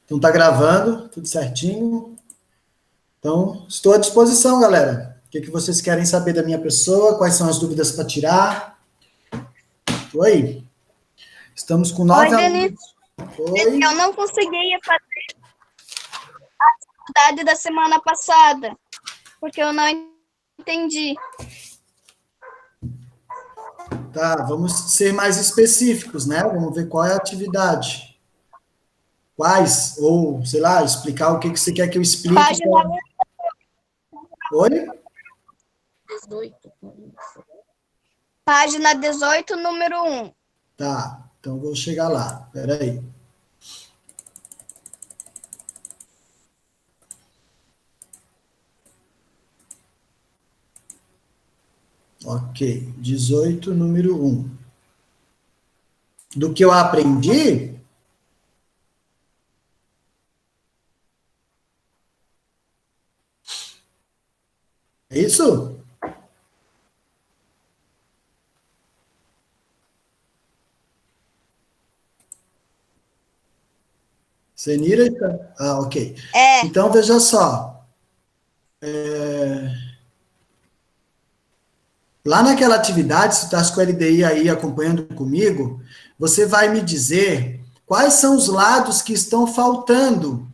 Então, tá gravando, tudo certinho. Então, estou à disposição, galera. O que vocês querem saber da minha pessoa? Quais são as dúvidas para tirar? Estou aí. Estamos com 9 Denise. alunos. Oi. Eu não consegui fazer a atividade da semana passada, porque eu não entendi. Tá, vamos ser mais específicos, né? Vamos ver qual é a atividade. Quais, ou, sei lá, explicar o que você quer que eu explique. Página... Oi? 18. Página 18, número 1. Tá, então vou chegar lá. Espera aí. Ok, 18, número 1. Do que eu aprendi? É isso? Senira? Ah, ok. É. Então, veja só. Lá naquela atividade, se está com a LDI aí acompanhando comigo, você vai me dizer quais são os lados que estão faltando.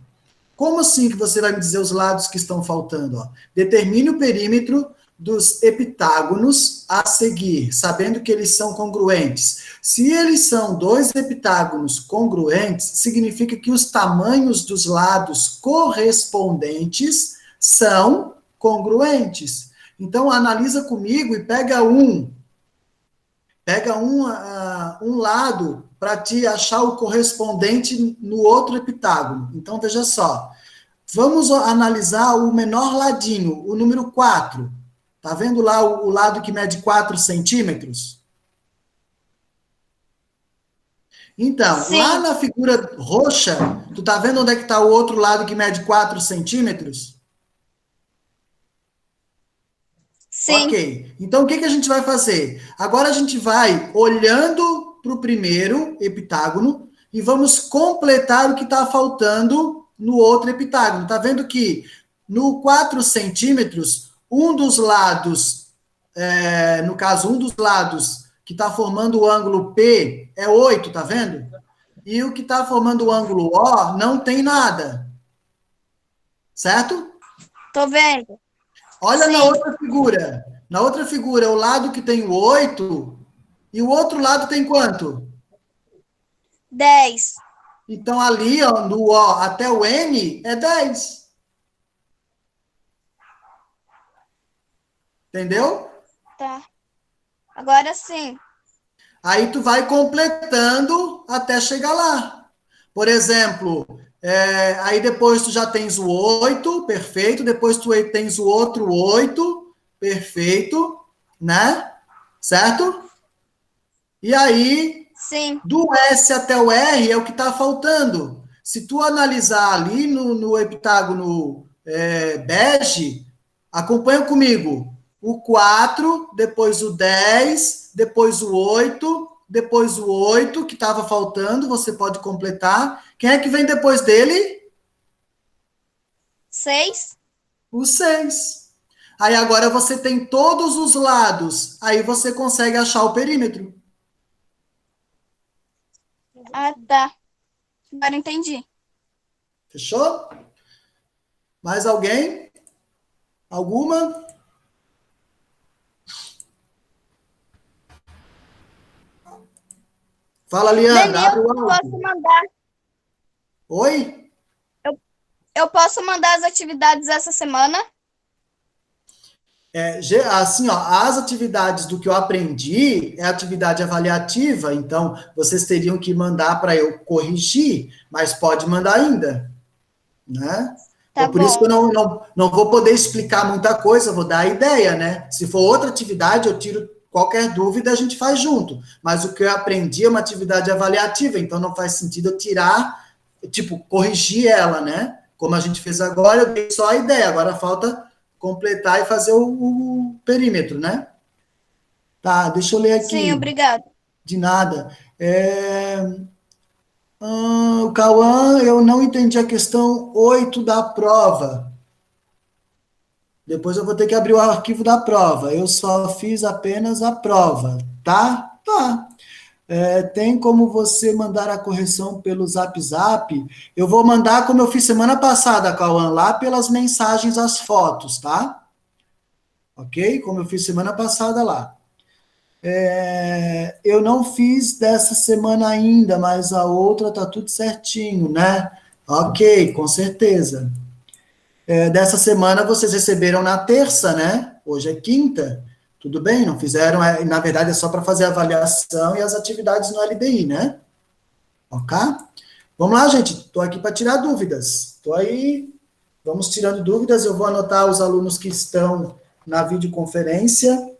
Como assim que você vai me dizer os lados que estão faltando? Ó? Determine o perímetro dos heptágonos a seguir, sabendo que eles são congruentes. Se eles são dois heptágonos congruentes, significa que os tamanhos dos lados correspondentes são congruentes. Então, analisa comigo e pega um. Pega um lado para te achar o correspondente no outro heptágono. Então, veja só. Vamos analisar o menor ladinho, o número 4. Tá vendo lá o lado que mede 4 centímetros? Então, Sim. Lá na figura roxa, tu tá vendo onde é que está o outro lado que mede 4 centímetros? Sim. Ok. Então, o que a gente vai fazer? Agora a gente vai olhando para o primeiro heptágono e vamos completar o que está faltando no outro heptágono. Tá vendo que no 4 centímetros, um dos lados, no caso, um dos lados que está formando o ângulo P é 8, tá vendo? E o que está formando o ângulo O não tem nada. Certo? Tô vendo. Olha Sim. na outra figura. Na outra figura, o lado que tem o 8 e o outro lado tem quanto? 10. Então, ali, ó, no O até o N, é 10. Entendeu? Tá. Agora sim. Aí tu vai completando até chegar lá. Por exemplo, aí depois tu já tens o 8, perfeito. Depois tu tens o outro 8, perfeito, né? Certo? E aí, Sim. do S até o R é o que está faltando. Se tu analisar ali no heptágono bege, acompanha comigo. O 4, depois o 10, depois o 8, depois o 8, que estava faltando, você pode completar. Quem é que vem depois dele? 6. O 6. Aí agora você tem todos os lados. Aí você consegue achar o perímetro. Ah, tá. Agora entendi. Fechou? Mais alguém? Alguma? Fala, Liana, Daniel, abre o eu posso áudio. mandar. Oi? Eu posso mandar as atividades essa semana? Assim, ó, as atividades do que eu aprendi é atividade avaliativa, então vocês teriam que mandar para eu corrigir, mas pode mandar ainda, né? Tá Então, por isso que eu bom. não vou poder explicar muita coisa, vou dar a ideia, né? Se for outra atividade, eu tiro qualquer dúvida, a gente faz junto. Mas o que eu aprendi é uma atividade avaliativa, então não faz sentido eu tirar, tipo, corrigir ela, né? Como a gente fez agora, eu dei só a ideia, agora falta completar e fazer o perímetro, né? Tá, deixa eu ler Sim, aqui. obrigado. De nada. O do Cauã, eu não entendi a questão 8 da prova. Depois eu vou ter que abrir o arquivo da prova. Eu só fiz apenas a prova, tá? Tá. Tem como você mandar a correção pelo Zap Zap? Eu vou mandar como eu fiz semana passada, Cauã, lá pelas mensagens, as fotos, tá? Ok? Como eu fiz semana passada lá. Eu não fiz dessa semana ainda, mas a outra tá tudo certinho, né? Ok, com certeza. Dessa semana vocês receberam na terça, né? Hoje é quinta. Tudo bem? Não fizeram, na verdade é só para fazer a avaliação e as atividades no LDI, né? Ok? Vamos lá, gente. Estou aqui para tirar dúvidas. Estou aí. Vamos tirando dúvidas. Eu vou anotar os alunos que estão na videoconferência.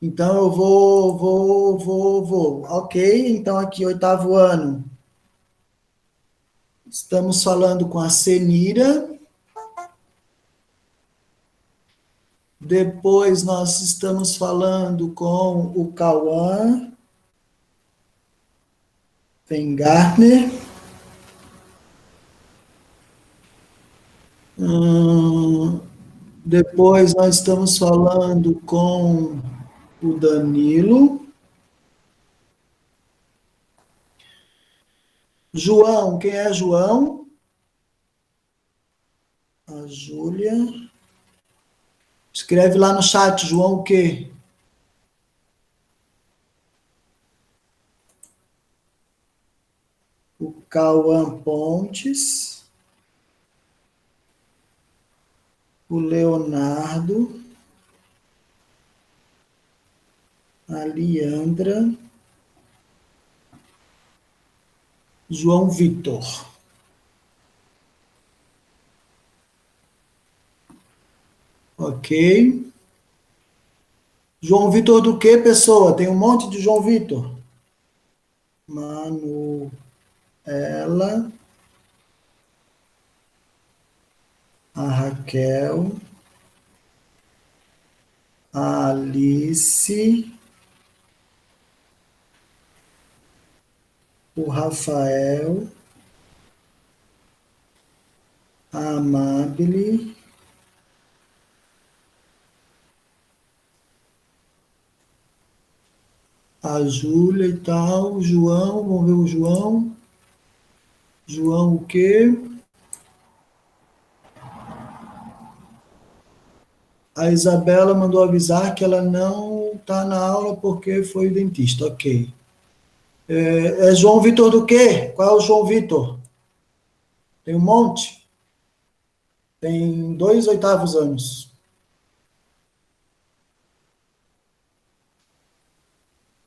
Então, eu vou. Ok, então aqui, 8º ano. Estamos falando com a Senira. Depois, nós estamos falando com o Cauã Pengartner. Depois, nós estamos falando com o Danilo. João, quem é João? A Júlia. Escreve lá no chat, João, o quê? O Cauã Pontes. O Leonardo. A Liandra. João Vitor. Ok. João Vitor do que, pessoa? Tem um monte de João Vitor. Manuela. A Raquel. A Alice. O Rafael. A Amabile. A Júlia e tal, o João, vamos ver o João. João o quê? A Isabela mandou avisar que ela não está na aula porque foi o dentista, ok. É João Vitor do quê? Qual é o João Vitor? Tem um monte? Tem 2 8º anos.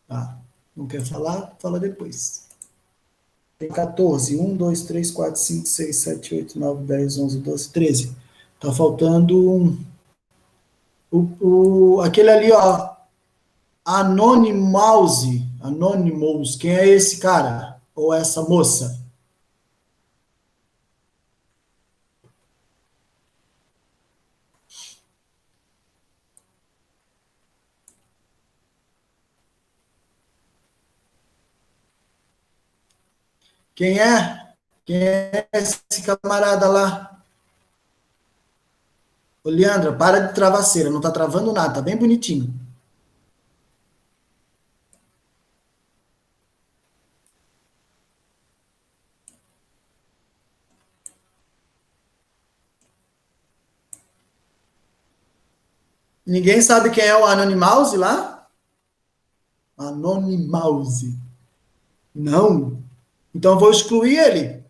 Ah, não quer falar? Fala depois. Tem 14. 1, 2, 3, 4, 5, 6, 7, 8, 9, 10, 11, 12, 13. Tá faltando aquele ali, ó. Anonymous, quem é esse cara? Ou essa moça? Quem é? Quem é esse camarada lá? Ô, Leandra, para de travasseira, não tá travando nada, tá bem bonitinho. Ninguém sabe quem é o Anonymous lá? Anonymous. Não. Então eu vou excluir ele.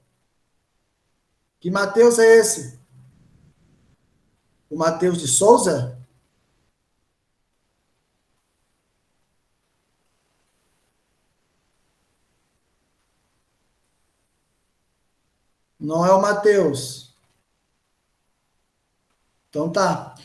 Que Matheus é esse? O Matheus de Souza? Não é o Matheus. Então tá.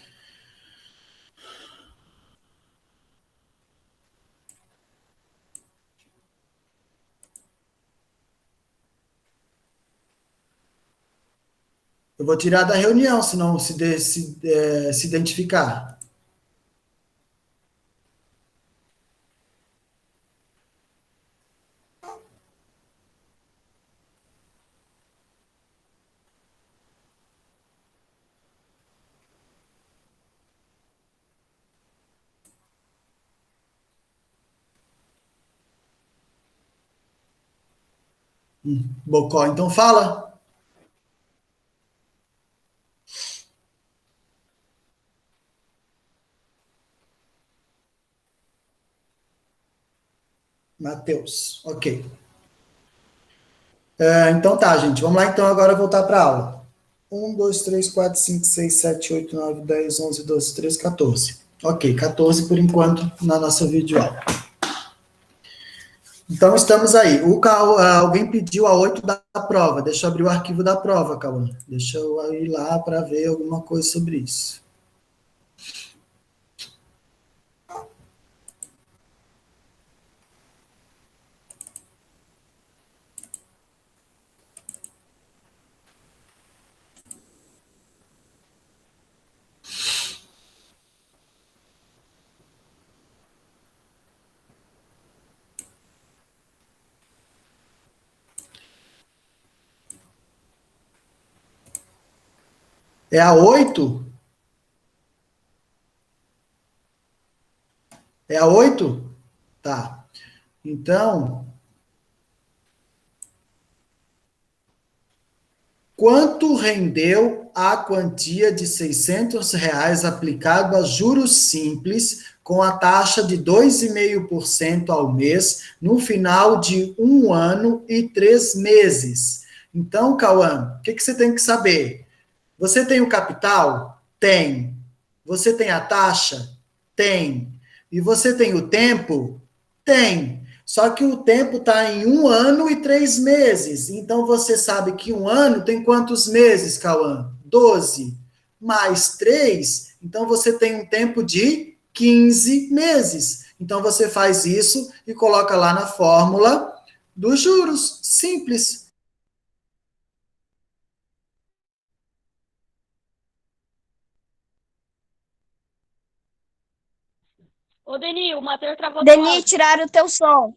Eu vou tirar da reunião, se não se identificar. Bocó, então fala. Matheus, ok. Então tá, gente, vamos lá então agora voltar para a aula. 1, 2, 3, 4, 5, 6, 7, 8, 9, 10, 11, 12, 13, 14. Ok, 14 por enquanto na nossa videoaula. Então, estamos aí. Alguém pediu a 8 da prova. Deixa eu abrir o arquivo da prova, Cauã. Deixa eu ir lá para ver alguma coisa sobre isso. É a 8? É a 8? Tá. Então, quanto rendeu a quantia de R$ 600 aplicado a juros simples com a taxa de 2,5% ao mês no final de 1 ano e 3 meses? Então, Cauã, o que você tem que saber? Você tem o capital? Tem. Você tem a taxa? Tem. E você tem o tempo? Tem. Só que o tempo está em 1 ano e 3 meses. Então, você sabe que 1 ano tem quantos meses, Cauã? 12. Mais 3, então você tem um tempo de 15 meses. Então, você faz isso e coloca lá na fórmula dos juros. Simples. Ô, Deni, o Matheus travou do Deni, áudio. tiraram o teu som.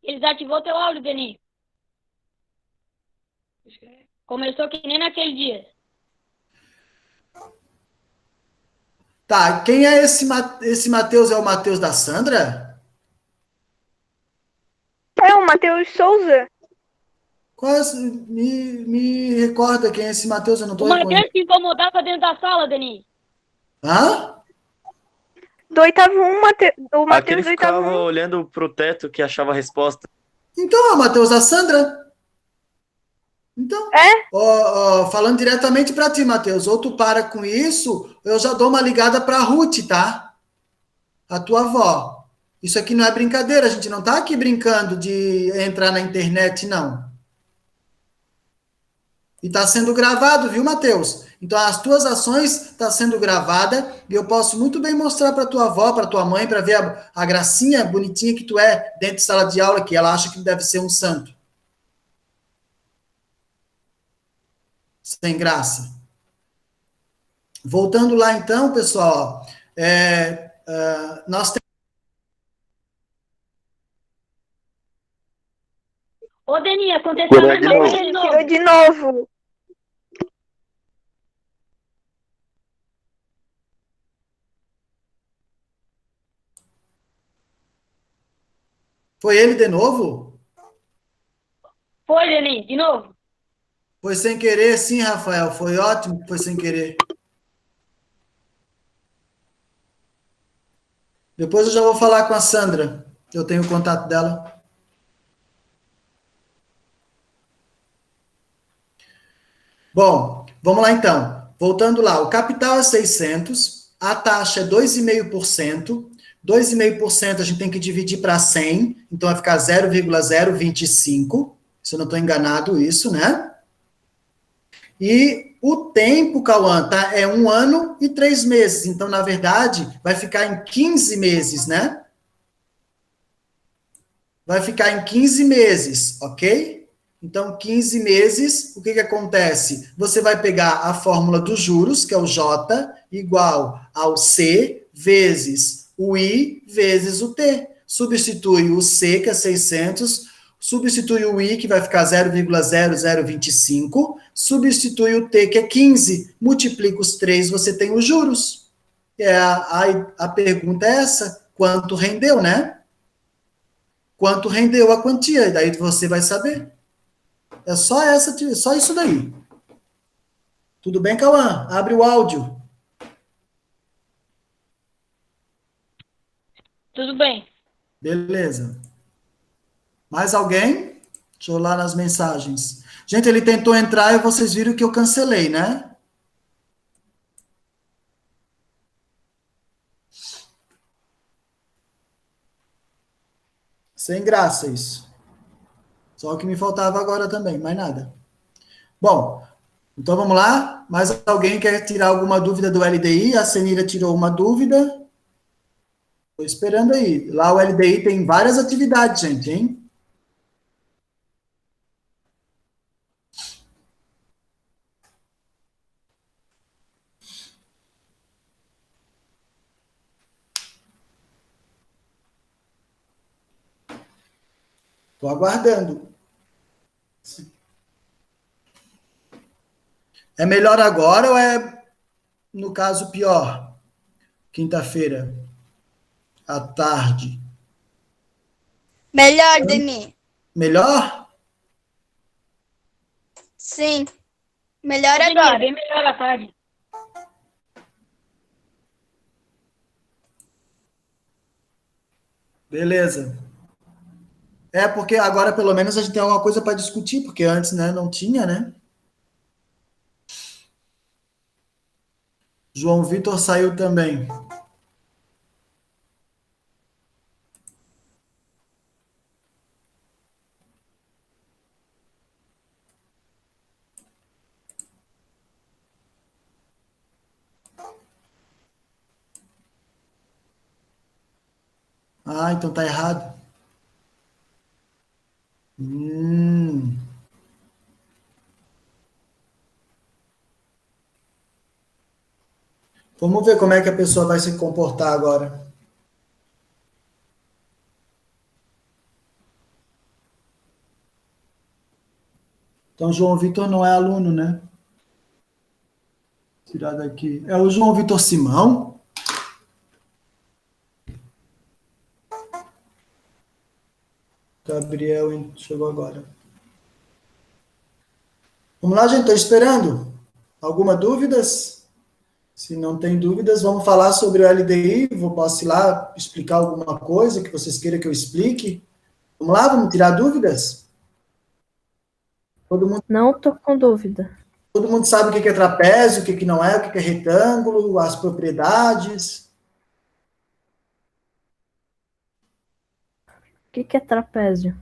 Ele desativou teu áudio, Deni. Começou que nem naquele dia. Tá, quem é esse Matheus? É o Matheus da Sandra? É o Matheus Souza. Me recorda quem é esse Matheus, eu não O tô Matheus reconhecendo. se incomodava dentro da sala, Deni. Hã? Do oitavo 1, o Aquele Matheus do oitavo ficava 1. olhando pro teto que achava a resposta. Então, é o Matheus da Sandra. Então, falando diretamente para ti, Matheus, ou tu para com isso, eu já dou uma ligada para a Ruth, tá? A tua avó. Isso aqui não é brincadeira, a gente não tá aqui brincando de entrar na internet, não. E tá sendo gravado, viu, Matheus? Então, as tuas ações tá sendo gravada e eu posso muito bem mostrar para tua avó, para tua mãe, para ver a gracinha bonitinha que tu é dentro de sala de aula, que ela acha que deve ser um santo. Sem graça. Voltando lá, então, pessoal, nós temos... Ô, Deni, aconteceu Tirou a de mesma novo. coisa de novo. Tirou de novo. Foi ele de novo? Foi, Deni, de novo. Foi sem querer, sim, Rafael. Foi ótimo que foi sem querer. Depois eu já vou falar com a Sandra. Eu tenho o contato dela. Bom, vamos lá então. Voltando lá, o capital é 600, a taxa é 2,5%. 2,5% a gente tem que dividir para 100, então vai ficar 0,025. Se eu não estou enganado, isso, né? E o tempo, Cauã, tá? É 1 ano e 3 meses. Então, na verdade, vai ficar em 15 meses, né? Vai ficar em 15 meses, ok? Então, 15 meses, o que acontece? Você vai pegar a fórmula dos juros, que é o J, igual ao C vezes o I vezes o T. Substitui o C, que é 600, substitui o I, que vai ficar 0,0025, substitui o T, que é 15, multiplica os 3, você tem os juros. A pergunta é essa, quanto rendeu, né? Quanto rendeu a quantia, e daí você vai saber. É só isso daí. Tudo bem, Cauã? Abre o áudio. Tudo bem. Beleza. Mais alguém? Deixa eu olhar nas mensagens. Gente, ele tentou entrar e vocês viram que eu cancelei, né? Sem graça isso. Só o que me faltava agora também, mais nada. Bom, então vamos lá. Mais alguém quer tirar alguma dúvida do LDI? A Senira tirou uma dúvida. Estou esperando aí. Lá o LDI tem várias atividades, gente, hein? Estou aguardando. É melhor agora ou é, no caso, pior? Quinta-feira, à tarde. Melhor, Denis. Melhor? Sim. Melhor Denis, agora. bem melhor à tarde. Beleza. É, porque agora pelo menos a gente tem alguma coisa para discutir, porque antes, né, não tinha, né? João Vitor saiu também. Ah, então tá errado. Hum. Vamos ver como é que a pessoa vai se comportar agora. Então, João Vitor não é aluno, né? Tirar daqui. É o João Vitor Simão? Gabriel chegou agora. Vamos lá, gente, estou esperando. Alguma dúvidas? Se não tem dúvidas, vamos falar sobre o LDI. Posso ir lá explicar alguma coisa que vocês queiram que eu explique? Vamos lá, vamos tirar dúvidas? Não tô com dúvida. Todo mundo sabe o que é trapézio, o que não é, o que é retângulo, as propriedades. O que é trapézio?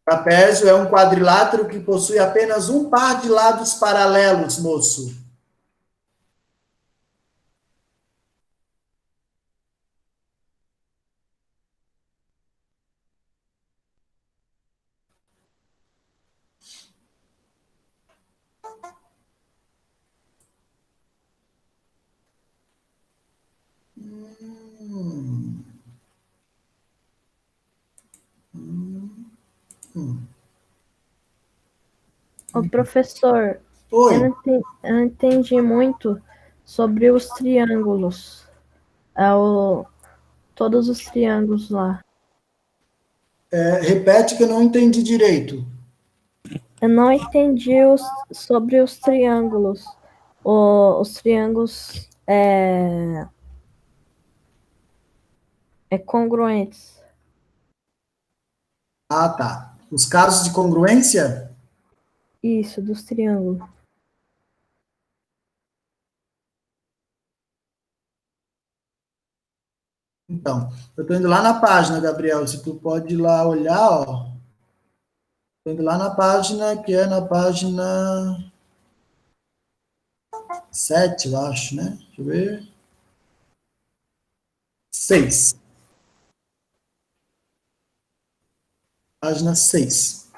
Trapézio é um quadrilátero que possui apenas um par de lados paralelos, moço. Ô, professor, Oi. eu não entendi muito sobre os triângulos. Todos os triângulos lá. Repete que eu não entendi direito. Eu não entendi sobre os triângulos. Os triângulos congruentes. Ah, tá. Os casos de congruência? Isso, dos triângulos. Então, eu estou indo lá na página, Gabriel. Se tu pode ir lá olhar, ó. Estou indo lá na página, que é na página 7, eu acho, né? Deixa eu ver. 6. Página 6.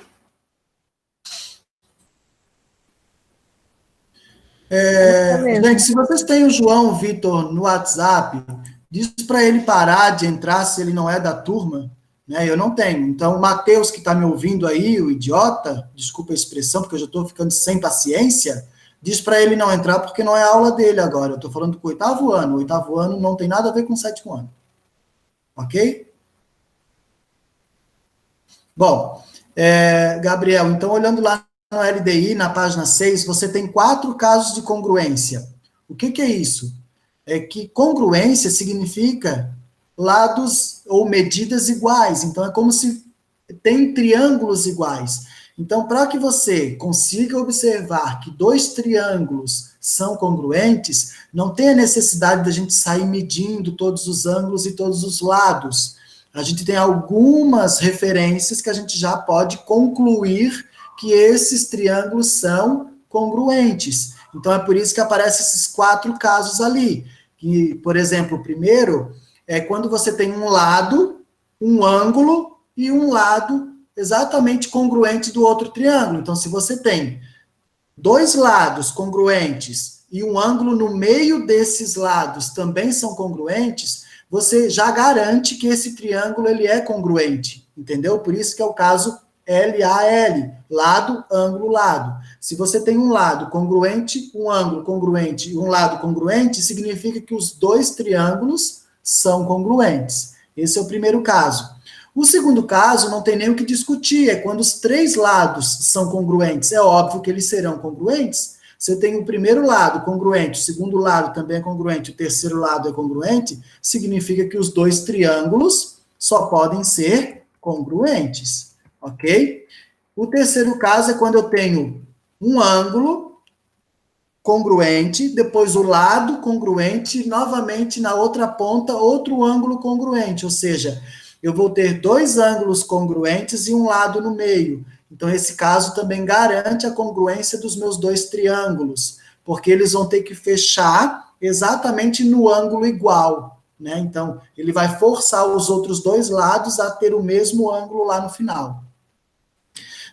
Gente, se vocês têm o João Vitor no WhatsApp, diz para ele parar de entrar se ele não é da turma, né? Eu não tenho. Então, o Matheus, que está me ouvindo aí, o idiota, desculpa a expressão, porque eu já estou ficando sem paciência, Diz para ele não entrar porque não é aula dele agora. Eu estou falando com o oitavo ano. O oitavo ano não tem nada a ver com o sétimo ano. Ok? Bom, Gabriel, então olhando lá no LDI, na página 6, você tem 4 casos de congruência. O que é isso? É que congruência significa lados ou medidas iguais. Então, é como se tem triângulos iguais. Então, para que você consiga observar que 2 triângulos são congruentes, não tem a necessidade da gente sair medindo todos os ângulos e todos os lados. A gente tem algumas referências que a gente já pode concluir que esses triângulos são congruentes. Então, é por isso que aparecem esses 4 casos ali. Que, por exemplo, o primeiro é quando você tem um lado, um ângulo e um lado exatamente congruente do outro triângulo. Então, se você tem 2 lados congruentes e um ângulo no meio desses lados também são congruentes, você já garante que esse triângulo ele é congruente, entendeu? Por isso que é o caso LAL, lado, ângulo, lado. Se você tem um lado congruente, um ângulo congruente e um lado congruente, significa que os 2 triângulos são congruentes. Esse é o primeiro caso. O segundo caso não tem nem o que discutir, é quando os 3 lados são congruentes. É óbvio que eles serão congruentes. Se eu tenho o primeiro lado congruente, o segundo lado também é congruente, o terceiro lado é congruente, significa que os 2 triângulos só podem ser congruentes. Ok? O terceiro caso é quando eu tenho um ângulo congruente, depois o lado congruente, novamente na outra ponta, outro ângulo congruente, ou seja, eu vou ter 2 ângulos congruentes e um lado no meio. Então, esse caso também garante a congruência dos meus 2 triângulos, porque eles vão ter que fechar exatamente no ângulo igual, né? Então, ele vai forçar os outros 2 lados a ter o mesmo ângulo lá no final.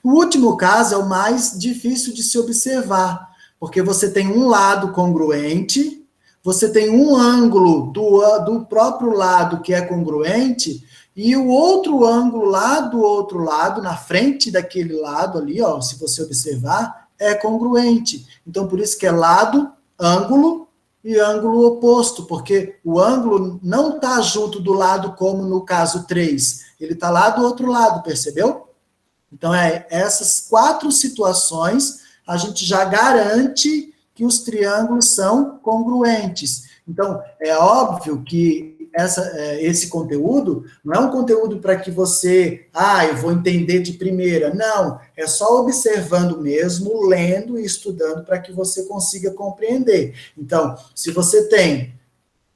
O último caso é o mais difícil de se observar, porque você tem um lado congruente, você tem um ângulo do próprio lado que é congruente, e o outro ângulo lá do outro lado, na frente daquele lado ali, ó, se você observar, é congruente. Então, por isso que é lado, ângulo e ângulo oposto, porque o ângulo não está junto do lado como no caso 3, ele está lá do outro lado, percebeu? Então, essas 4 situações, a gente já garante que os triângulos são congruentes. Então, é óbvio que esse conteúdo não é um conteúdo para que você, eu vou entender de primeira. Não, é só observando mesmo, lendo e estudando para que você consiga compreender. Então, se você tem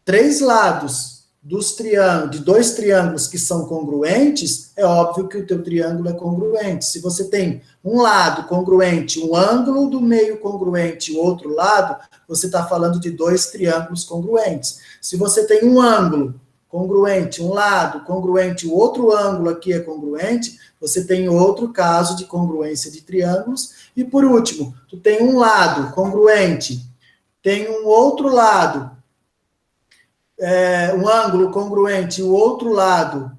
3 lados de 2 triângulos que são congruentes, é óbvio que o teu triângulo é congruente. Se você tem um lado congruente, um ângulo do meio congruente e o outro lado, você está falando de 2 triângulos congruentes. Se você tem um ângulo congruente, um lado congruente, o outro ângulo aqui é congruente, você tem outro caso de congruência de triângulos. E por último, tu tem um lado congruente, tem um outro lado, um ângulo congruente, o outro lado,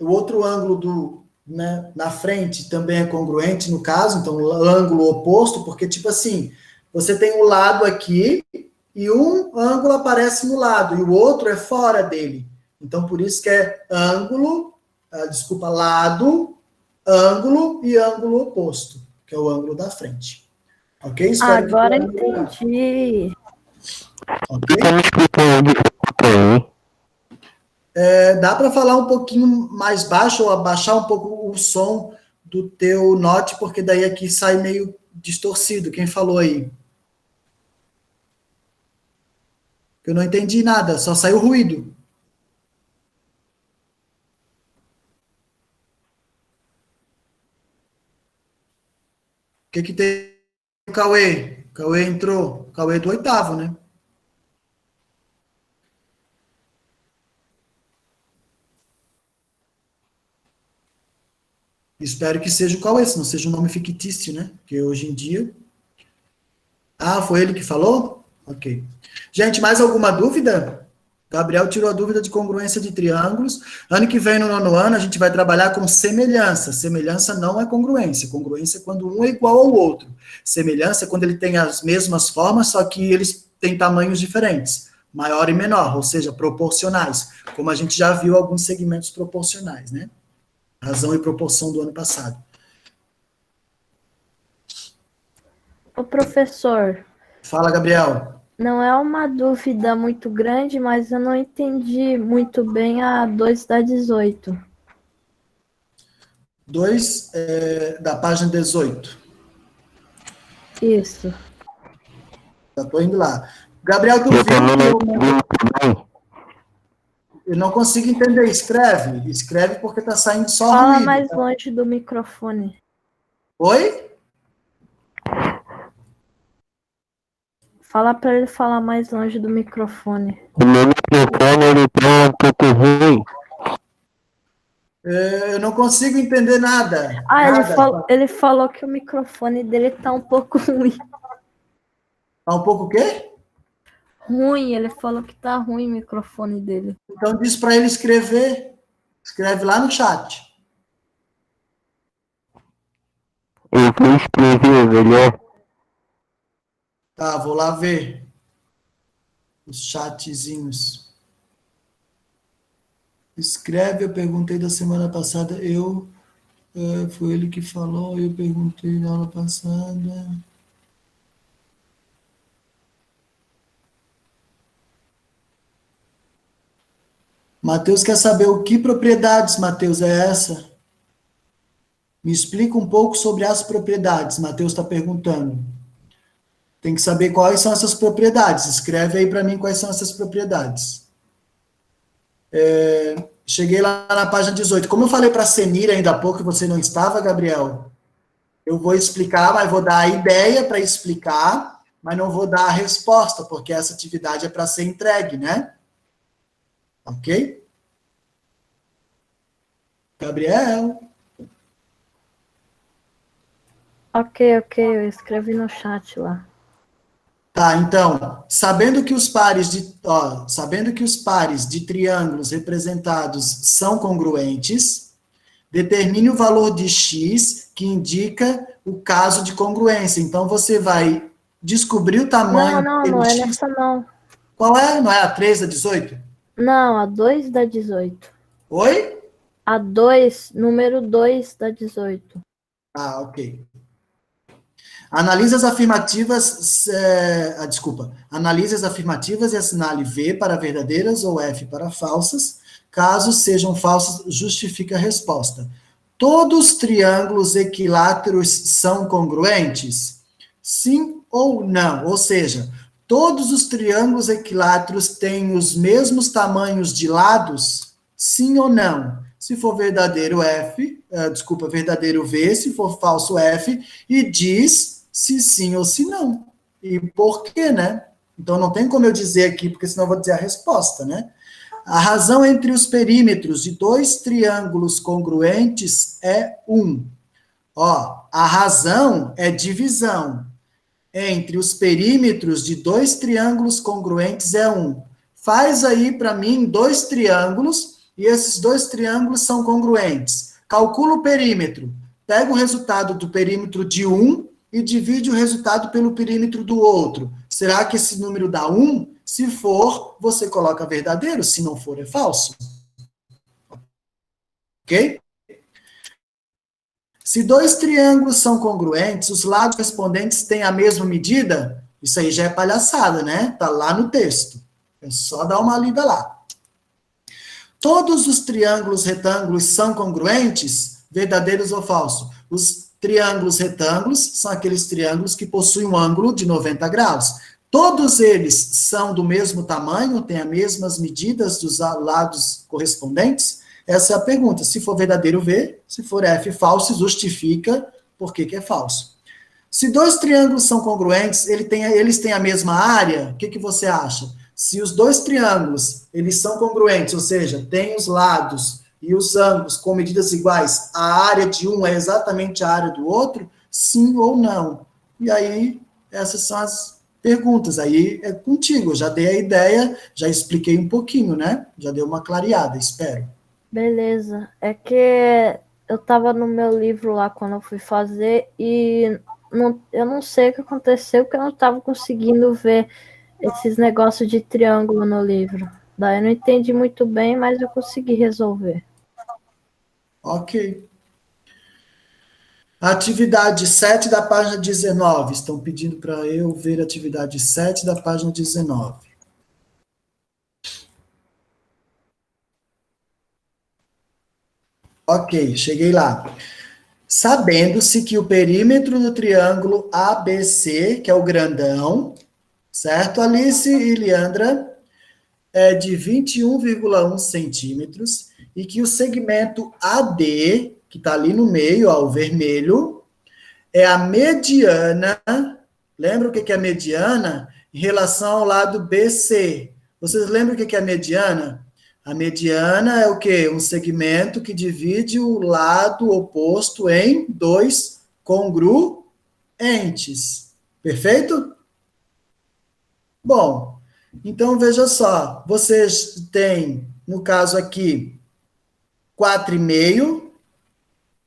o outro ângulo na frente também é congruente, no caso, então o ângulo oposto, porque tipo assim, você tem um lado aqui e um ângulo aparece no lado e o outro é fora dele. Então por isso que é lado, ângulo e ângulo oposto, que é o ângulo da frente. Ok? Espero Agora entendi. Ok? Dá para falar um pouquinho mais baixo ou abaixar um pouco o som do teu note, porque daí aqui sai meio distorcido. Quem falou aí? Eu não entendi nada, só saiu ruído. O que tem o Cauê? O Cauê entrou. O Cauê é do 8º, né? Espero que seja o Cauê, se não seja um nome fictício, né? Porque hoje em dia... foi ele que falou? Ok. Gente, mais alguma dúvida? Gabriel tirou a dúvida de congruência de triângulos. Ano que vem, no 9º ano, a gente vai trabalhar com semelhança. Semelhança não é congruência. Congruência é quando um é igual ao outro. Semelhança é quando ele tem as mesmas formas, só que eles têm tamanhos diferentes, maior e menor, ou seja, proporcionais, como a gente já viu alguns segmentos proporcionais, né? Razão e proporção do ano passado. Ô, professor, Fala, Gabriel. não é uma dúvida muito grande, mas eu não entendi muito bem a 2 da 18. 2 da página 18. Isso. Já estou indo lá. Gabriel, tu viu que eu não consigo entender. Escreve. Escreve porque está saindo só Fala ruído. mais Tá? longe do microfone. Oi? Fala para ele falar mais longe do microfone. O meu microfone ele tá um pouco ruim. Eu não consigo entender nada. Ah, Nada. ele falou que o microfone dele tá um pouco ruim. Tá um pouco o quê? Ruim, ele falou que tá ruim o microfone dele. Então diz para ele escrever. Escreve lá no chat. Eu vou escrever melhor. Tá, vou lá ver os chatzinhos. Escreve, eu perguntei da semana passada, foi ele que falou, eu perguntei na aula passada. Matheus quer saber o que propriedades, Matheus, é essa? Me explica um pouco sobre as propriedades, Matheus está perguntando. Tem que saber quais são essas propriedades. Escreve aí para mim quais são essas propriedades. Cheguei lá na página 18. Como eu falei para a Senira ainda há pouco, que você não estava, Gabriel, eu vou explicar, mas vou dar a ideia para explicar, mas não vou dar a resposta, porque essa atividade é para ser entregue, né? Ok? Gabriel? Ok, eu escrevi no chat lá. Tá, então, sabendo que os pares de triângulos representados são congruentes, determine o valor de x que indica o caso de congruência. Então, você vai descobrir o tamanho... Não é nessa não. Qual é? Não é a 3 da 18? Não, a 2 da 18. Oi? A 2, número 2 da 18. Ah, ok. Analise as afirmativas, analise as afirmativas e assinale V para verdadeiras ou F para falsas. Caso sejam falsas, justifique a resposta. Todos os triângulos equiláteros são congruentes? Sim ou não? Ou seja, todos os triângulos equiláteros têm os mesmos tamanhos de lados? Sim ou não? Se for verdadeiro verdadeiro V, se for falso F, e diz se sim ou se não. E por quê, né? Então não tem como eu dizer aqui, porque senão eu vou dizer a resposta, né? A razão entre os perímetros de dois triângulos congruentes é 1. A razão é divisão. Entre os perímetros de dois triângulos congruentes é 1. Faz aí para mim 2 triângulos, e esses 2 triângulos são congruentes. Calcula o perímetro. Pega o resultado do perímetro de um e divide o resultado pelo perímetro do outro. Será que esse número dá 1? Se for, você coloca verdadeiro. Se não for, é falso. Ok? Se 2 triângulos são congruentes, os lados correspondentes têm a mesma medida? Isso aí já é palhaçada, né? Tá lá no texto. É só dar uma lida lá. Todos os triângulos retângulos são congruentes? Verdadeiros ou falsos? Os triângulos retângulos são aqueles triângulos que possuem um ângulo de 90 graus. Todos eles são do mesmo tamanho, têm as mesmas medidas dos lados correspondentes? Essa é a pergunta. Se for verdadeiro, V. Se for F, falso, justifica por que é falso. Se 2 triângulos são congruentes, eles têm a mesma área, o que você acha? Se os 2 triângulos, eles são congruentes, ou seja, têm os lados e os ângulos com medidas iguais, a área de um é exatamente a área do outro? Sim ou não? E aí, essas são as perguntas. Aí é contigo, eu já dei a ideia, já expliquei um pouquinho, né? Já dei uma clareada, espero. Beleza. É que eu tava no meu livro lá quando eu fui fazer e eu não sei o que aconteceu, porque eu não tava conseguindo ver esses negócios de triângulo no livro. Daí eu não entendi muito bem, mas eu consegui resolver. Ok. Atividade 7 da página 19. Estão pedindo para eu ver a atividade 7 da página 19. Ok, cheguei lá. Sabendo-se que o perímetro do triângulo ABC, que é o grandão, certo? Alice e Leandra, é de 21,1 centímetros, e que o segmento AD, que está ali no meio, ó, o vermelho, é a mediana. Lembra o que é a mediana? Em relação ao lado BC. Vocês lembram o que é a mediana? A mediana é o quê? Um segmento que divide o lado oposto em dois congruentes. Perfeito? Bom, então veja só. Vocês têm, no caso aqui, 4,5.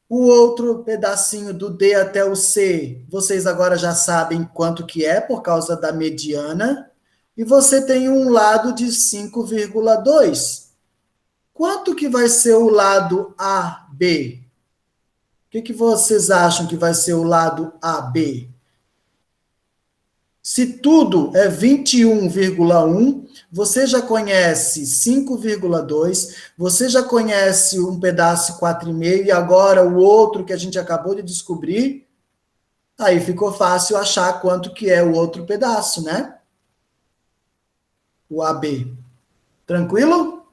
O outro pedacinho do D até o C, vocês agora já sabem quanto que é, por causa da mediana. E você tem um lado de 5,2. Quanto que vai ser o lado AB? O que vocês acham que vai ser o lado AB? Se tudo é 21,1, você já conhece 5,2, você já conhece um pedaço 4,5 e agora o outro que a gente acabou de descobrir, aí ficou fácil achar quanto que é o outro pedaço, né? O AB. Tranquilo?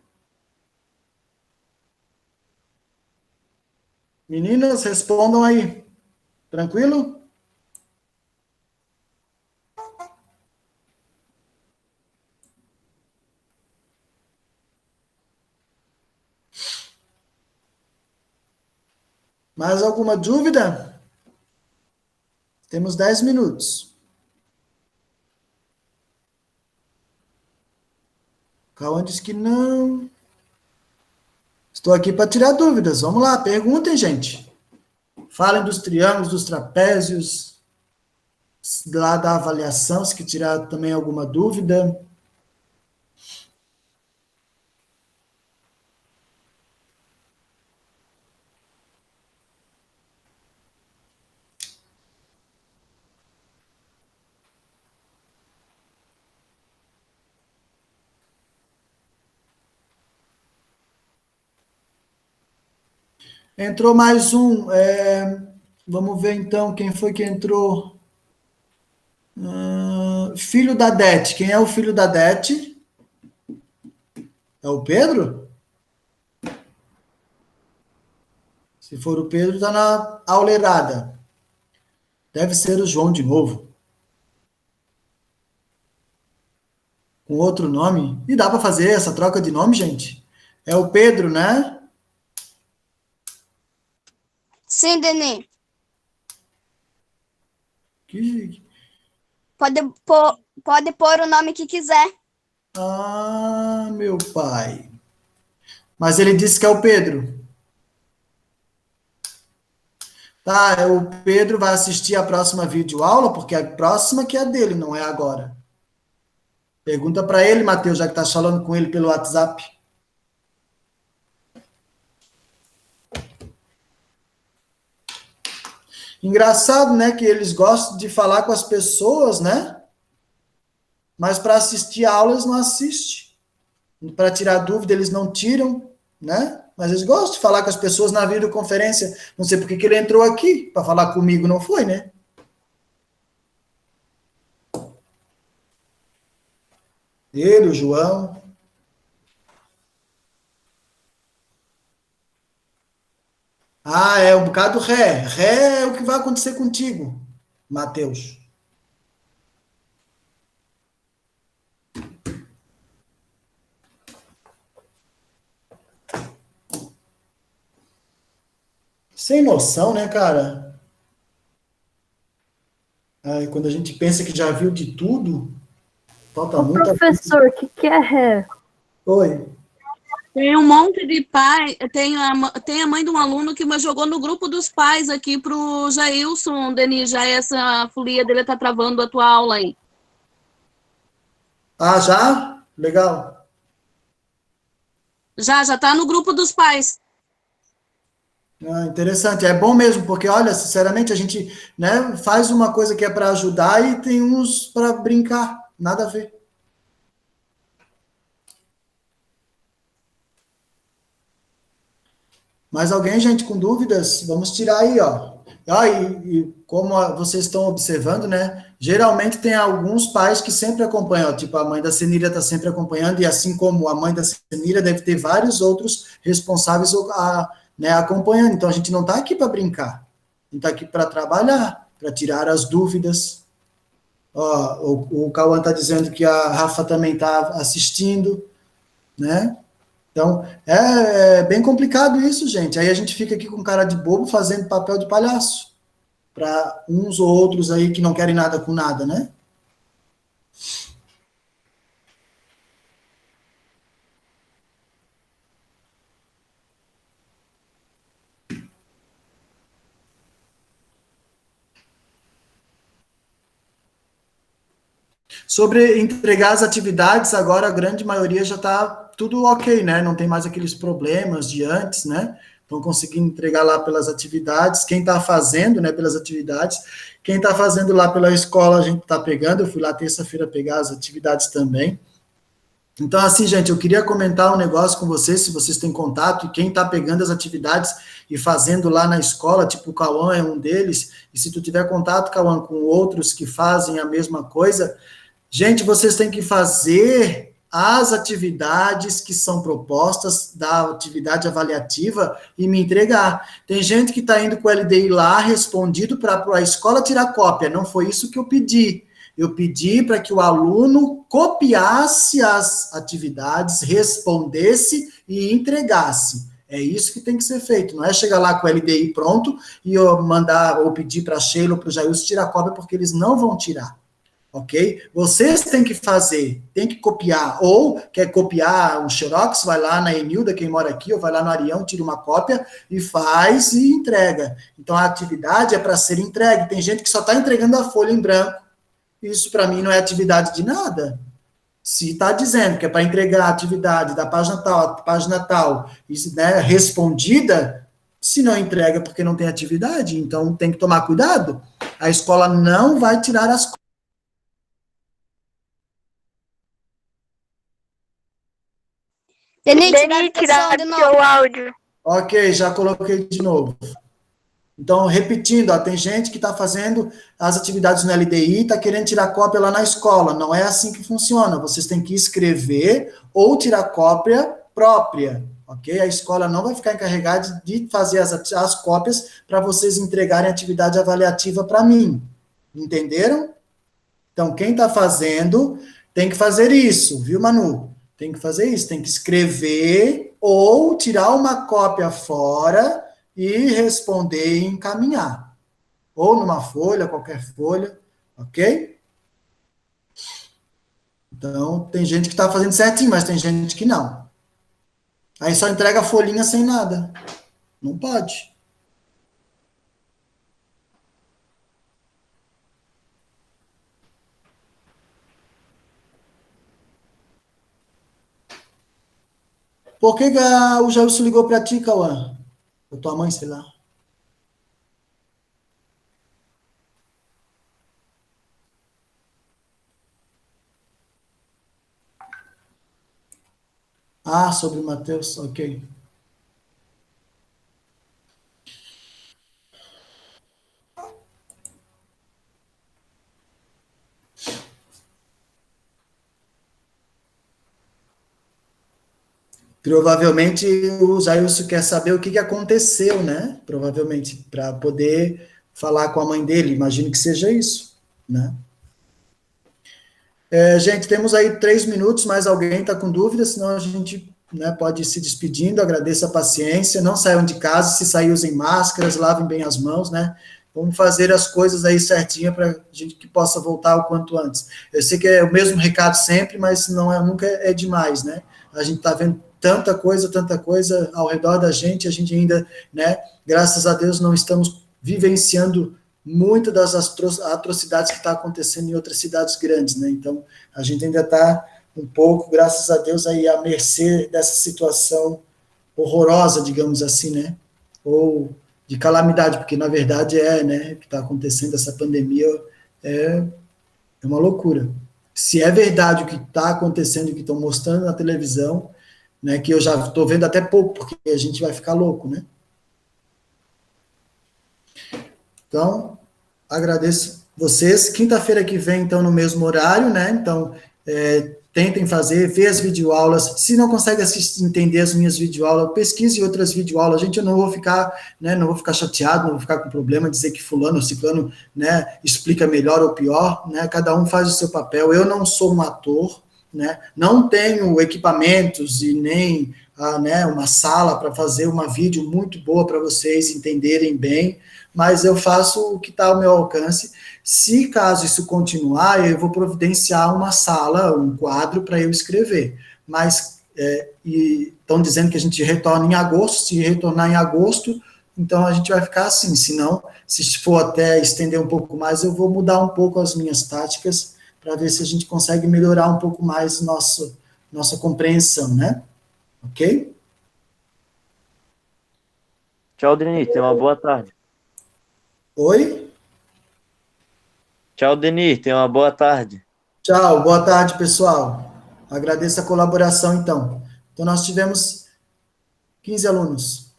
Meninas, respondam aí. Tranquilo? Mais alguma dúvida? Temos 10 minutos. Cauã disse que não. Estou aqui para tirar dúvidas. Vamos lá, perguntem, gente. Falem dos triângulos, dos trapézios, lá da avaliação, se que tirar também alguma dúvida. Entrou mais um. Vamos ver então quem foi que entrou. Filho da Dete. Quem é o filho da Dete? É o Pedro? Se for o Pedro, está na aulerada. Deve ser o João de novo. Com outro nome. E dá para fazer essa troca de nome, gente? É o Pedro, né? Sim, Denis. Que... Pode pôr o nome que quiser. Ah, meu pai. Mas ele disse que é o Pedro. Tá, o Pedro vai assistir a próxima videoaula, porque a próxima que é a dele, não é agora. Pergunta para ele, Matheus, já que tá falando com ele pelo WhatsApp. Engraçado, né, que eles gostam de falar com as pessoas, né? Mas para assistir a aula eles não assistem. Para tirar dúvida eles não tiram, né? Mas eles gostam de falar com as pessoas na videoconferência. Não sei por que ele entrou aqui. Para falar comigo não foi, né? Ele, o João. Ah, é um bocado ré. Ré é o que vai acontecer contigo, Matheus. Sem noção, né, cara? Aí, quando a gente pensa que já viu de tudo, falta Ô, muita professor, o que é ré? Oi. Tem um monte de pai, tem a mãe de um aluno que me jogou no grupo dos pais aqui pro Jailson, Denis, já essa folia dele tá travando a tua aula aí. Ah, já? Legal. Já tá no grupo dos pais. Ah, interessante. É bom mesmo, porque, olha, sinceramente, a gente, né, faz uma coisa que é para ajudar e tem uns para brincar. Nada a ver. Mais alguém, gente, com dúvidas? Vamos tirar aí, ó. Ah, e como vocês estão observando, né? Geralmente tem alguns pais que sempre acompanham, ó, tipo, a mãe da Senira está sempre acompanhando, e assim como a mãe da Senira, deve ter vários outros responsáveis né, acompanhando. Então, a gente não está aqui para brincar. A gente está aqui para trabalhar, para tirar as dúvidas. Ó, o Cauã está dizendo que a Rafa também está assistindo, né? Então, é bem complicado isso, gente. Aí a gente fica aqui com cara de bobo fazendo papel de palhaço para uns ou outros aí que não querem nada com nada, né? Sobre entregar as atividades, agora a grande maioria já está tudo ok, né? Não tem mais aqueles problemas de antes, né? Estão conseguindo entregar lá pelas atividades. Quem está fazendo, né, pelas atividades. Quem está fazendo lá pela escola, a gente está pegando. Eu fui lá terça-feira pegar as atividades também. Então, assim, gente, eu queria comentar um negócio com vocês, se vocês têm contato, e quem está pegando as atividades e fazendo lá na escola, tipo o Cauã é um deles, e se tu tiver contato, Cauã, com outros que fazem a mesma coisa, gente, vocês têm que fazer as atividades que são propostas da atividade avaliativa e me entregar. Tem gente que está indo com o LDI lá, respondido para a escola tirar cópia. Não foi isso que eu pedi. Eu pedi para que o aluno copiasse as atividades, respondesse e entregasse. É isso que tem que ser feito. Não é chegar lá com o LDI pronto e eu mandar ou pedir para a Sheila ou para o Jailson tirar cópia, porque eles não vão tirar. Ok? Vocês têm que fazer, têm que copiar, ou quer copiar um xerox, vai lá na Enilda, quem mora aqui, ou vai lá no Arião, tira uma cópia e faz e entrega. Então, a atividade é para ser entregue. Tem gente que só está entregando a folha em branco. Isso, para mim, não é atividade de nada. Se está dizendo que é para entregar a atividade da página tal, né, respondida, se não entrega porque não tem atividade, então tem que tomar cuidado. A escola não vai tirar as coisas. Denis, Denis, tirar de tirar novo. seu áudio. Ok, já coloquei de novo. Então, repetindo, ó, tem gente que está fazendo as atividades no LDI e está querendo tirar cópia lá na escola. Não é assim que funciona. Vocês têm que escrever ou tirar cópia própria, ok? A escola não vai ficar encarregada de fazer as cópias para vocês entregarem a atividade avaliativa para mim. Entenderam? Então, quem está fazendo tem que fazer isso, viu, Manu? Tem que fazer isso, tem que escrever ou tirar uma cópia fora e responder e encaminhar. Ou numa folha, qualquer folha, ok? Então, tem gente que está fazendo certinho, mas tem gente que não. Aí só entrega a folhinha sem nada. Não pode. Por que o Jailson ligou para ti, Cauã? Ou tua mãe, sei lá. Ah, sobre o Mateus, ok. Provavelmente o Jailson quer saber o que aconteceu, né? Provavelmente, para poder falar com a mãe dele. Imagino que seja isso, né? Gente, temos aí 3 minutos, mais alguém está com dúvida, senão a gente, né, pode ir se despedindo. Agradeço a paciência, não saiam de casa, se sair usem máscaras, lavem bem as mãos, né? Vamos fazer as coisas aí certinho para a gente que possa voltar o quanto antes. Eu sei que é o mesmo recado sempre, mas nunca é demais, né? A gente está vendo tanta coisa ao redor da gente, a gente ainda, né, graças a Deus, não estamos vivenciando muitas das atrocidades que está acontecendo em outras cidades grandes, né? Então, a gente ainda está um pouco, graças a Deus, aí à mercê dessa situação horrorosa, digamos assim, né? Ou de calamidade, porque na verdade né, o que está acontecendo, essa pandemia é uma loucura. Se é verdade o que está acontecendo, o que estão mostrando na televisão, né, que eu já estou vendo até pouco, porque a gente vai ficar louco, né? Então, agradeço vocês. Quinta-feira que vem, então, no mesmo horário, né? Então, tentem fazer, ver as videoaulas. Se não consegue entender as minhas videoaulas, pesquise outras videoaulas. Gente, eu não vou ficar, né, não vou ficar chateado, não vou ficar com problema, dizer que fulano ou ciclano, né, explica melhor ou pior, né? Cada um faz o seu papel. Eu não sou um ator, né? Não tenho equipamentos e nem né, uma sala para fazer uma vídeo muito boa para vocês entenderem bem, mas eu faço o que está ao meu alcance. Se caso isso continuar, eu vou providenciar uma sala, um quadro para eu escrever. Mas estão dizendo que a gente retorna em agosto. Se retornar em agosto, então a gente vai ficar assim. Se não, se for até estender um pouco mais, eu vou mudar um pouco as minhas táticas para ver se a gente consegue melhorar um pouco mais nossa compreensão, né? Ok? Tchau, Denis. Tenha uma boa tarde. Oi? Tchau, Denis. Tenha uma boa tarde. Tchau, boa tarde, pessoal. Agradeço a colaboração, então. Então, nós tivemos 15 alunos.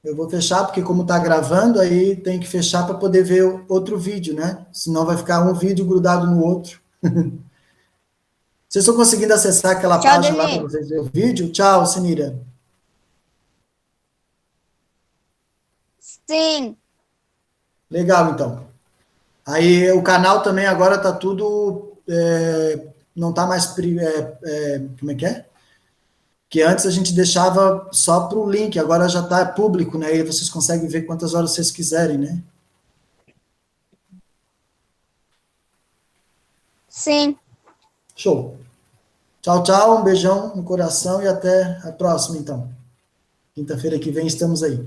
Eu vou fechar, porque como está gravando, aí tem que fechar para poder ver outro vídeo, né? Senão vai ficar um vídeo grudado no outro. Vocês estão conseguindo acessar aquela Tchau, página lá Denis. para vocês verem o vídeo? Tchau, Sinira. Sim. Legal, então. Aí o canal também agora está tudo... não está mais... como é que é? Que antes a gente deixava só para o link, agora já está público, né? E vocês conseguem ver quantas horas vocês quiserem, né? Sim. Show. Tchau, tchau, um beijão no coração e até a próxima, então. Quinta-feira que vem estamos aí.